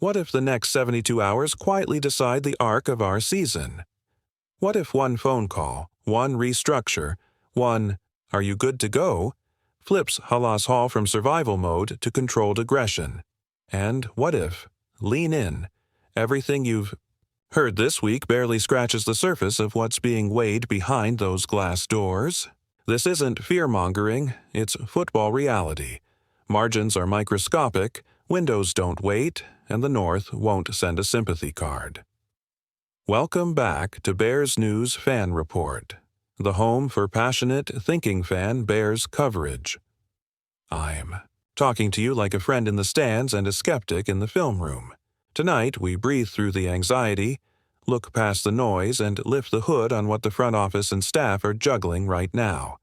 What if the next 72 hours quietly decide the arc of our season? What if one phone call, one restructure, one "Are you good to go?" flips Halas Hall from survival mode to controlled aggression? And what if, lean in, everything you've heard this week barely scratches the surface of what's being weighed behind those glass doors? This isn't fear-mongering, it's football reality. Margins are microscopic, windows don't wait, and the North won't send a sympathy card. Welcome back to Bears News Fan Report, the home for passionate, thinking fan Bears coverage. I'm talking to you like a friend in the stands and a skeptic in the film room. Tonight, we breathe through the anxiety, look past the noise, and lift the hood on what the front office and staff are juggling right now.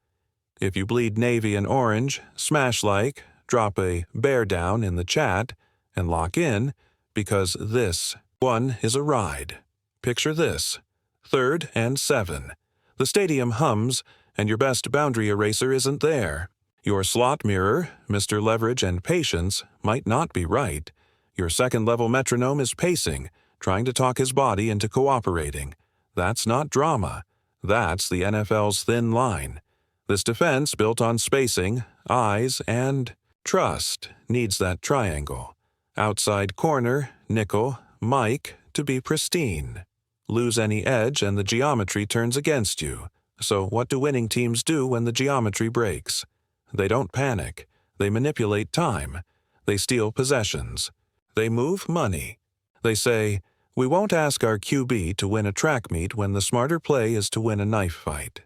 If you bleed navy and orange, smash like, drop a bear down in the chat, and lock in, because this one is a ride. Picture this: 3rd and 7. The stadium hums, and your best boundary eraser isn't there. Your slot mirror, Mr. Leverage and Patience, might not be right. Your second-level metronome is pacing, trying to talk his body into cooperating. That's not drama. That's the NFL's thin line. This defense, built on spacing, eyes, and trust, needs that triangle. Outside corner, nickel, Mike, to be pristine. Lose any edge and the geometry turns against you. So what do winning teams do when the geometry breaks? They don't panic. They manipulate time. They steal possessions. They move money. They say, "We won't ask our QB to win a track meet when the smarter play is to win a knife fight."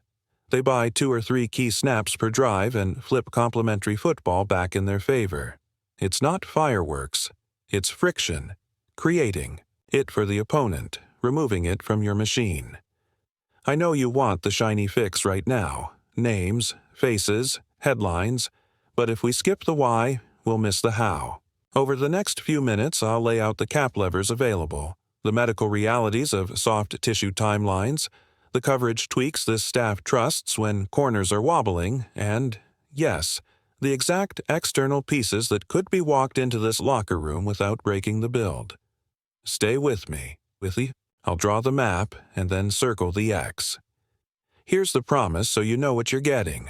They buy 2 or 3 key snaps per drive and flip complementary football back in their favor. It's not fireworks. It's friction. Creating it for the opponent, removing it from your machine. I know you want the shiny fix right now. Names, faces, headlines. But if we skip the why, we'll miss the how. Over the next few minutes, I'll lay out the cap levers available, the medical realities of soft tissue timelines, the coverage tweaks this staff trusts when corners are wobbling, and, yes, the exact external pieces that could be walked into this locker room without breaking the build. Stay with me. I'll draw the map and then circle the X. Here's the promise so you know what you're getting.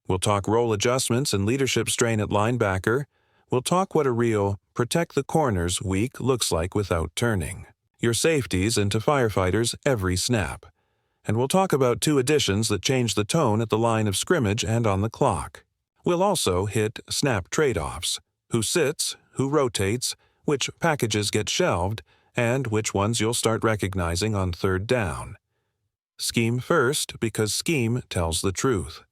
We'll talk role adjustments and leadership strain at linebacker. We'll talk what a real protect the corners week looks like without turning your safeties into firefighters every snap. And we'll talk about 2 additions that change the tone at the line of scrimmage and on the clock. We'll also hit snap trade-offs: who sits, who rotates, which packages get shelved, and which ones you'll start recognizing on 3rd down. Scheme first, because scheme tells the truth.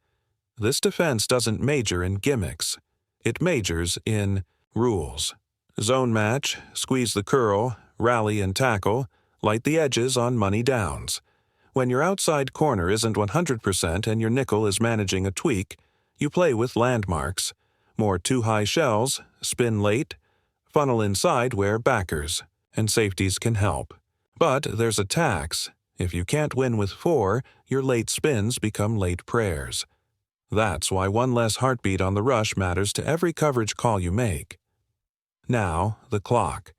This defense doesn't major in gimmicks. It majors in rules. Zone match, squeeze the curl, rally and tackle, light the edges on money downs. When your outside corner isn't 100% and your nickel is managing a tweak, you play with landmarks. More too-high shells, spin late, funnel inside where backers and safeties can help. But there's a tax. If you can't win with 4, your late spins become late prayers. That's why 1 less heartbeat on the rush matters to every coverage call you make. Now, the clock.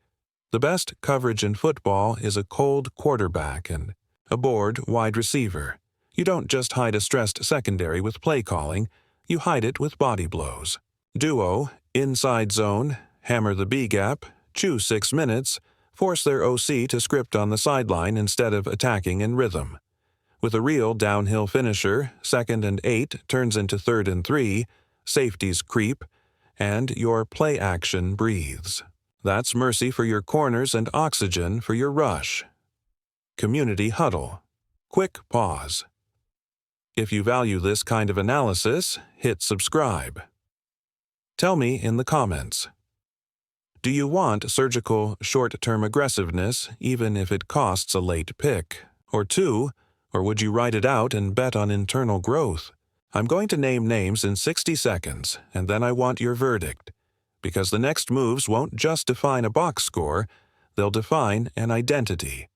The best coverage in football is a cold quarterback and a bored wide receiver. You don't just hide a stressed secondary with play calling, you hide it with body blows. Duo, inside zone, hammer the B-gap, chew 6 minutes, force their OC to script on the sideline instead of attacking in rhythm. With a real downhill finisher, 2nd and 8 turns into 3rd and 3, safeties creep, and your play action breathes. That's mercy for your corners and oxygen for your rush. Community huddle. Quick pause. If you value this kind of analysis, hit subscribe. Tell me in the comments. Do you want surgical, short-term aggressiveness even if it costs a late pick or 2, or would you ride it out and bet on internal growth? I'm going to name names in 60 seconds, and then I want your verdict, because the next moves won't just define a box score, they'll define an identity.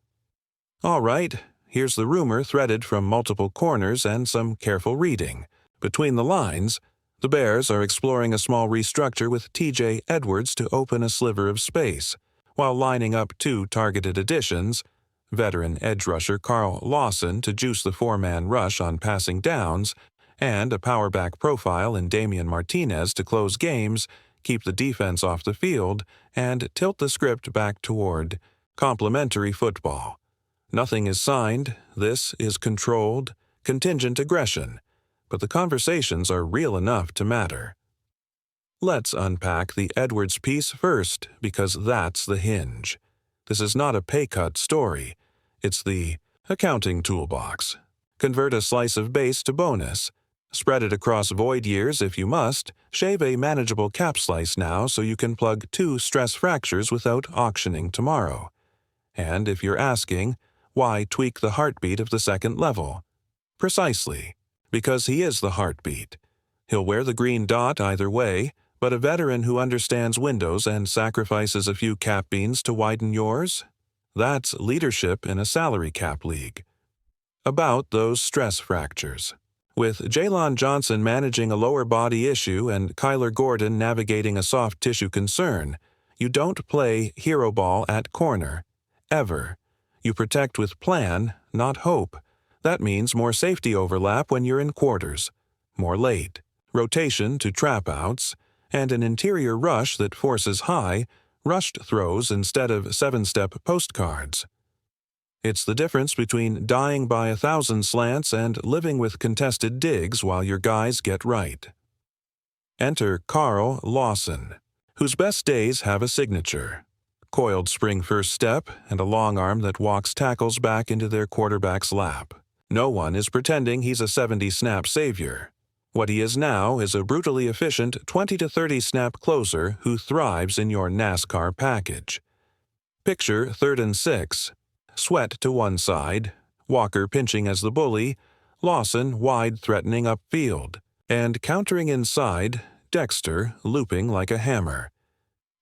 All right, here's the rumor threaded from multiple corners and some careful reading. Between the lines, the Bears are exploring a small restructure with T.J. Edwards to open a sliver of space, while lining up two targeted additions, veteran edge rusher Carl Lawson to juice the four-man rush on passing downs, and a power back profile in Damian Martinez to close games, keep the defense off the field, and tilt the script back toward complementary football. Nothing is signed, this is controlled, contingent aggression, but the conversations are real enough to matter. Let's unpack the Edwards piece first, because that's the hinge. This is not a pay cut story. It's the accounting toolbox. Convert a slice of base to bonus. Spread it across void years if you must. Shave a manageable cap slice now so you can plug two stress fractures without auctioning tomorrow. And if you're asking, why tweak the heartbeat of the second level? Precisely, because he is the heartbeat. He'll wear the green dot either way, but a veteran who understands windows and sacrifices a few cap beans to widen yours? That's leadership in a salary cap league. About those stress fractures. With Jaylon Johnson managing a lower body issue and Kyler Gordon navigating a soft tissue concern, you don't play hero ball at corner. Ever. You protect with plan, not hope. That means more safety overlap when you're in quarters. More late. Rotation to trap outs, and an interior rush that forces high, rushed throws instead of seven-step postcards. It's the difference between dying by 1,000 slants and living with contested digs while your guys get right. Enter Carl Lawson, whose best days have a signature. Coiled spring first step and a long arm that walks tackles back into their quarterback's lap. No one is pretending he's a 70-snap savior. What he is now is a brutally efficient 20 to 30 snap closer who thrives in your NASCAR package. Picture 3rd and 6. Sweat to one side, Walker pinching as the bully, Lawson wide threatening upfield, and countering inside, Dexter looping like a hammer.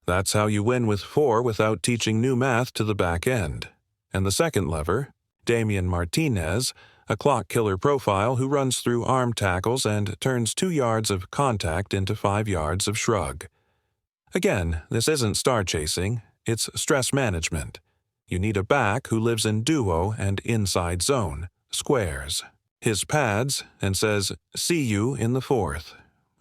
That's how you win with 4 without teaching new math to the back end. And the second lever, Damian Martinez, a clock killer profile who runs through arm tackles and turns 2 yards of contact into 5 yards of shrug. Again, this isn't star chasing, it's stress management. You need a back who lives in duo and inside zone, squares, his pads, and says, "See you in the 4th."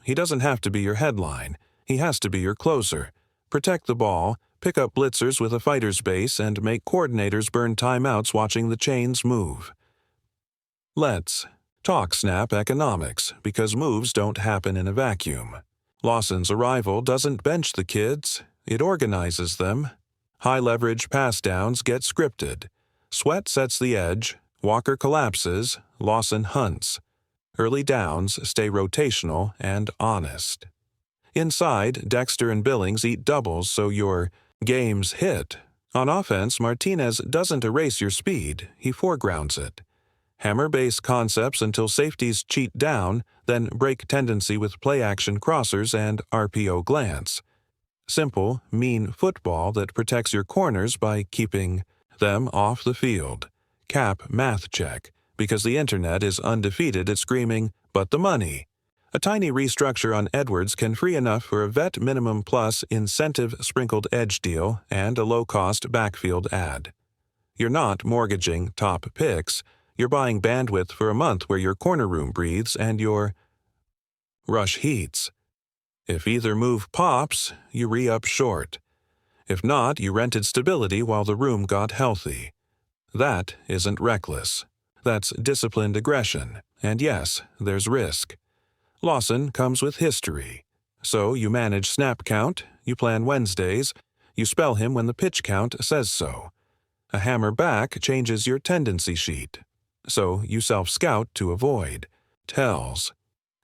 He doesn't have to be your headline. He has to be your closer. Protect the ball, pick up blitzers with a fighter's base, and make coordinators burn timeouts watching the chains move. Let's talk snap economics, because moves don't happen in a vacuum. Lawson's arrival doesn't bench the kids, it organizes them. High-leverage pass downs get scripted. Sweat sets the edge, Walker collapses, Lawson hunts. Early downs stay rotational and honest. Inside, Dexter and Billings eat doubles so your games hit. On offense, Martinez doesn't erase your speed, he foregrounds it. Hammer base concepts until safeties cheat down, then break tendency with play-action crossers and RPO glance. Simple, mean football that protects your corners by keeping them off the field. Cap math check, because the internet is undefeated at screaming, "But the money!" A tiny restructure on Edwards can free enough for a vet minimum plus incentive sprinkled edge deal and a low-cost backfield ad. You're not mortgaging top picks, you're buying bandwidth for a month where your corner room breathes and your rush heats. If either move pops, you re-up short. If not, you rented stability while the room got healthy. That isn't reckless. That's disciplined aggression. And yes, there's risk. Lawson comes with history. So you manage snap count, you plan Wednesdays, you spell him when the pitch count says so. A hammer back changes your tendency sheet. So you self-scout to avoid. Tells.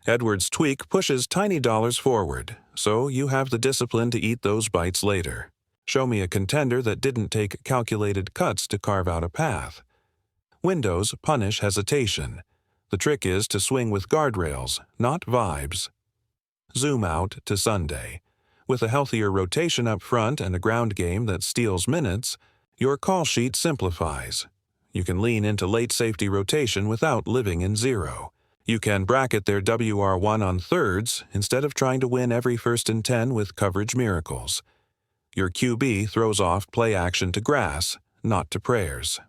Edwards' tweak pushes tiny dollars forward, so you have the discipline to eat those bites later. Show me a contender that didn't take calculated cuts to carve out a path. Windows punish hesitation. The trick is to swing with guardrails, not vibes. Zoom out to Sunday. With a healthier rotation up front and a ground game that steals minutes, your call sheet simplifies. You can lean into late safety rotation without living in zero. You can bracket their WR1 on thirds instead of trying to win every 1st and 10 with coverage miracles. Your QB throws off play action to grass, not to prayers.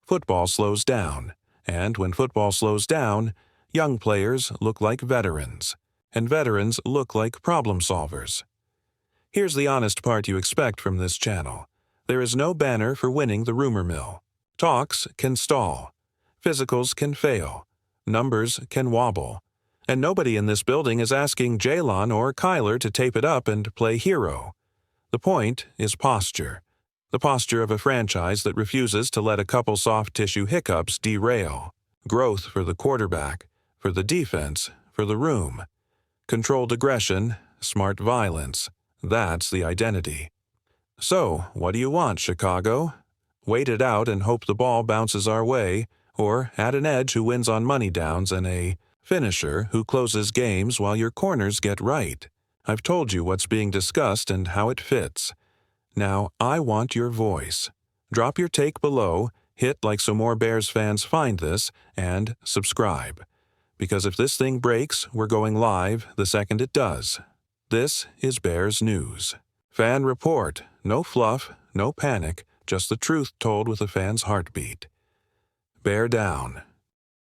Football slows down, and when football slows down, young players look like veterans, and veterans look like problem solvers. Here's the honest part you expect from this channel. There is no banner for winning the rumor mill. Talks can stall. Physicals can fail. Numbers can wobble. And nobody in this building is asking Jalon or Kyler to tape it up and play hero. The point is posture. The posture of a franchise that refuses to let a couple soft tissue hiccups derail. Growth for the quarterback, for the defense, for the room. Controlled aggression, smart violence. That's the identity. So, what do you want, Chicago? Wait it out and hope the ball bounces our way, or add an edge who wins on money downs and a finisher who closes games while your corners get right. I've told you what's being discussed and how it fits. Now, I want your voice. Drop your take below, hit like so more Bears fans find this, and subscribe. Because if this thing breaks, we're going live the second it does. This is Bears News. Fan report. No fluff, no panic, just the truth told with a fan's heartbeat. Bear down.